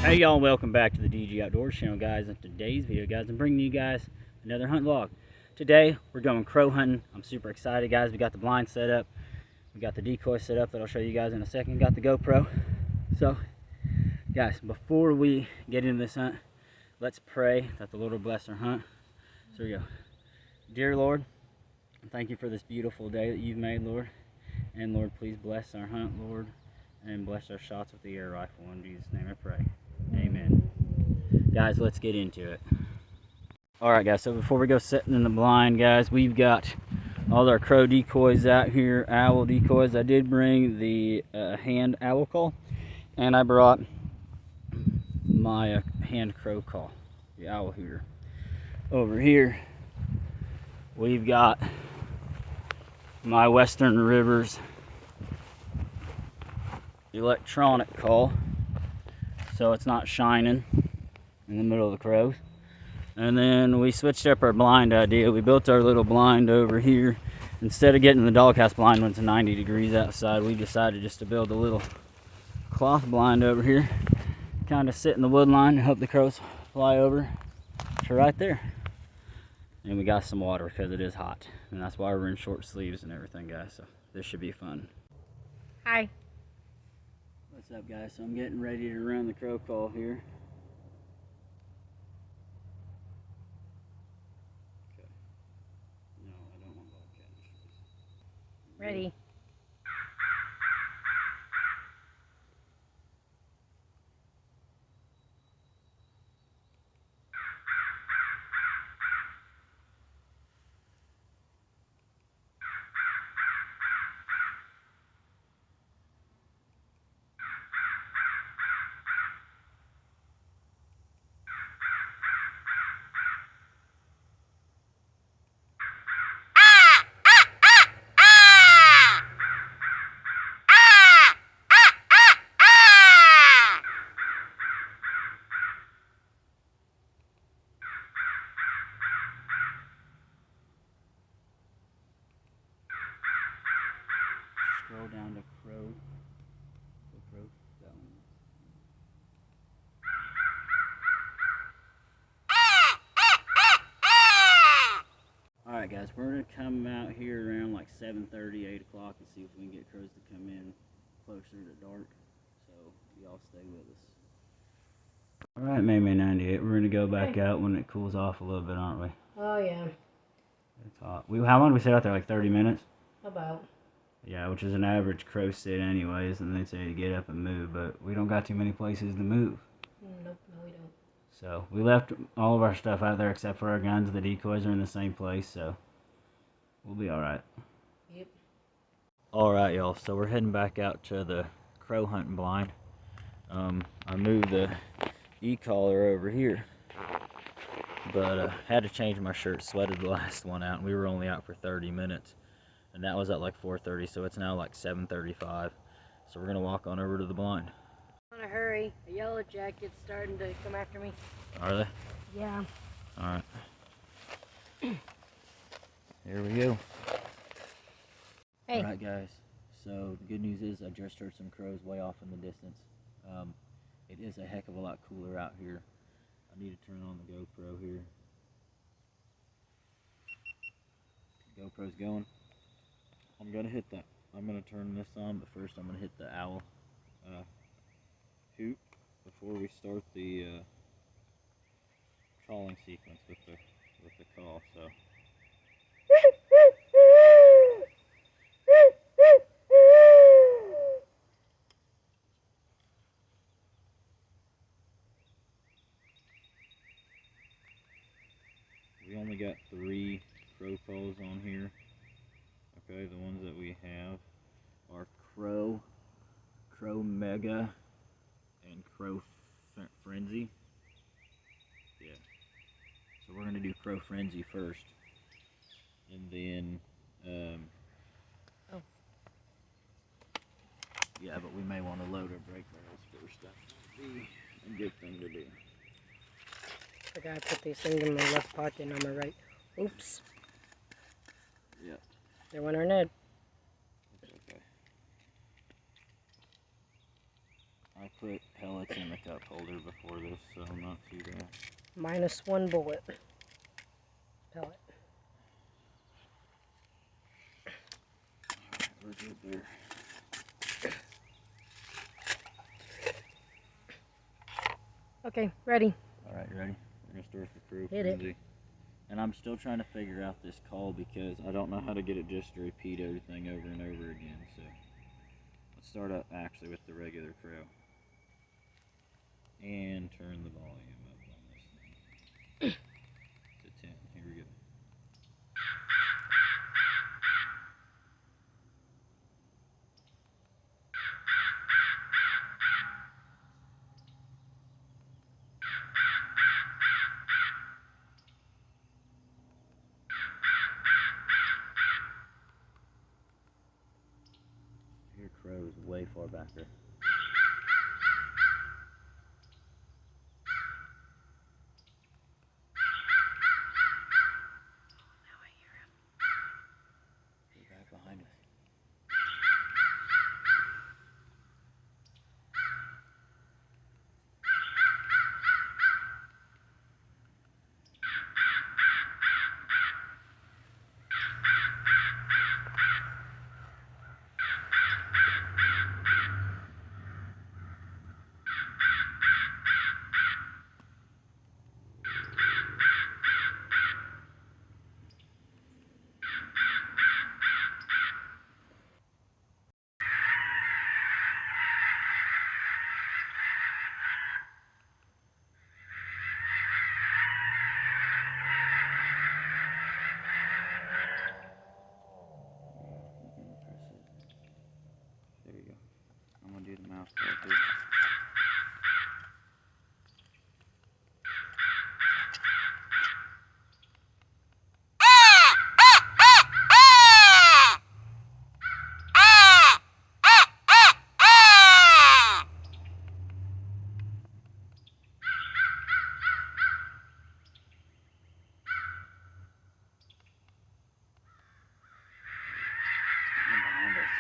Hey y'all, welcome back to the DG Outdoors channel, guys. In today's video, guys, I'm bringing you guys another hunt vlog. Today we're going crow hunting. I'm super excited, guys. We got the blind set up, we got the decoy set up that I'll show you guys in a second, got the GoPro. So guys, before we get into this hunt, let's pray that the Lord will bless our hunt. So here we go. Dear Lord, thank you for this beautiful day that you've made, Lord. And Lord, please bless our hunt, Lord, and bless our shots with the air rifle. In Jesus' name I pray. Amen. Guys, let's get into it. Alright guys, so before we go setting in the blind, guys, we've got all our crow decoys out here, owl decoys. I did bring the hand owl call, and I brought my hand crow call, the owl hooter. Over here we've got my Western Rivers electronic call, so it's not shining in the middle of the crows. And then we switched up our blind idea. We built our little blind over here. Instead of getting the doghouse blind when it's 90 degrees outside, we decided just to build a little cloth blind over here, kind of sit in the wood line and hope the crows fly over to right there. And we got some water because it is hot, and that's why we're in short sleeves and everything, guys. So this should be fun. Hi. What's up, guys? So I'm getting ready to run the crow call here. Okay. No, I don't want bobcat. Ready. Scroll down to crow. The crow. That one. Alright guys, we're going to come out here around like 7:30, 8 o'clock and see if we can get crows to come in closer to dark. So y'all stay with us. Alright, Mayday 98, we're going to go back out when it cools off a little bit, aren't we? Oh yeah. It's hot. How long did we sit out there? Like 30 minutes? About. Yeah, which is an average crow sit anyways, and they say to get up and move, but we don't got too many places to move. Nope, no we don't. So we left all of our stuff out there except for our guns. The decoys are in the same place, so we'll be alright. Yep. Alright y'all, so we're heading back out to the crow hunting blind. I moved the e-collar over here, but had to change my shirt, sweated the last one out, and we were only out for 30 minutes. And that was at like 4:30, so it's now like 7:35. So we're gonna walk on over to the blind. In a hurry. A yellow jacket's starting to come after me. Are they? Yeah. Alright. Here we go. Hey. Alright guys, so the good news is I just heard some crows way off in the distance. It is a heck of a lot cooler out here. I need to turn on the GoPro here. GoPro's going. I'm gonna hit that. I'm gonna turn this on, but first I'm gonna hit the owl hoot before we start the trawling sequence with the call. So we only got 3 crow calls on here. Okay, the ones that we have are crow mega, and crow frenzy. Yeah. So we're gonna do crow frenzy first, and then Oh. yeah, but we may want to load our brake barrels first. That would be a good thing to do. Forgot to put these things in my left pocket on my right. Oops. Yep. There went our Ned. That's okay. I put pellets in the cup holder before this, so I'm not too bad. -1 bullet. Pellet. We're good there. Okay, ready. Alright, you ready? We're gonna start the crew. Hit it. And I'm still trying to figure out this call because I don't know how to get it just to repeat everything over and over again. So let's start up actually with the regular crow. And turn the volume up on this thing to 10. Here we go. Your crow is way far back there. Now I hear him. He's right behind us. There you go. I'm gonna do the mouse call too. Behind us.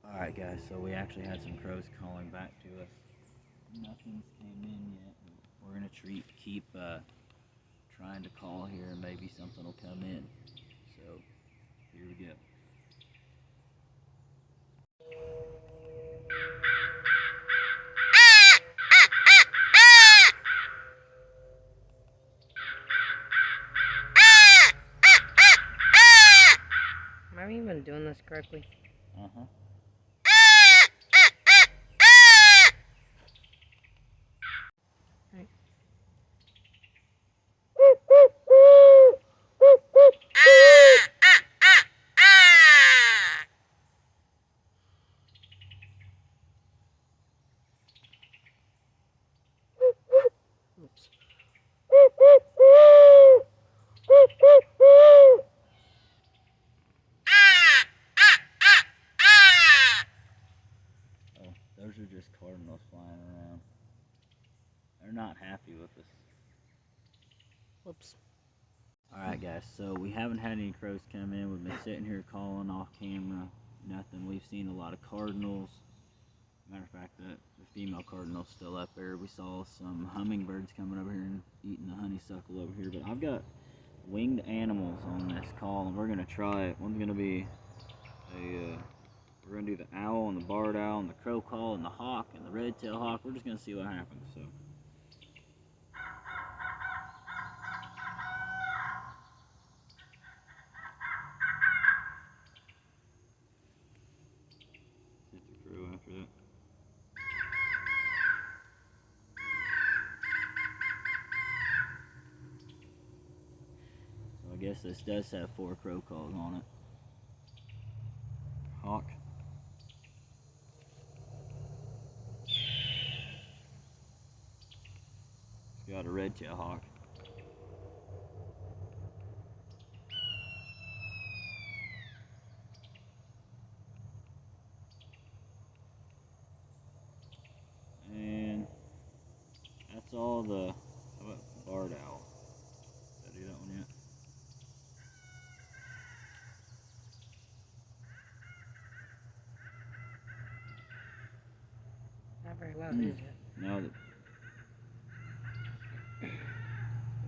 Alright guys, so we actually had some crows calling back to us. Nothing's came in yet. We're gonna keep trying to call here and maybe something will come in. So here we go. Am I even doing this correctly? Uh-huh. Right. Oops. Oh, those are just cardinals flying around. They're not happy with us. Whoops. Alright guys, so we haven't had any crows come in. We've been sitting here calling off camera. Nothing. We've seen a lot of cardinals. Matter of fact, the female cardinal's still up there. We saw some hummingbirds coming over here and eating the honeysuckle over here. But I've got winged animals on this call, and we're going to try it. One's going to be we're going to do the owl and the barred owl and the crow call and the hawk and the red-tailed hawk. We're just going to see what happens. So. Hit the crow after that. So I guess this does have 4 crow calls on it. Hawk. It's got a red-tailed hawk. And that's all the, how about the barred owl? Did I do that one yet? No, the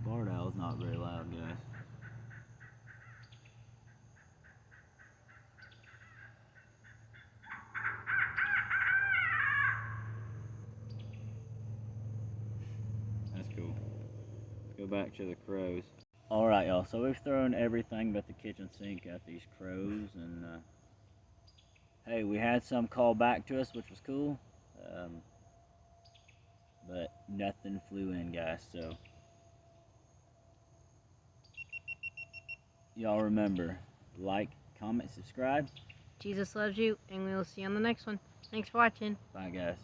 barred owl's not very loud, guys. That's cool. Let's go back to the crows. Alright, y'all, so we've thrown everything but the kitchen sink at these crows, and hey, we had some call back to us, which was cool, but nothing flew in, guys, so y'all remember, like, comment, subscribe. Jesus loves you, and we will see you on the next one. Thanks for watching. Bye, guys.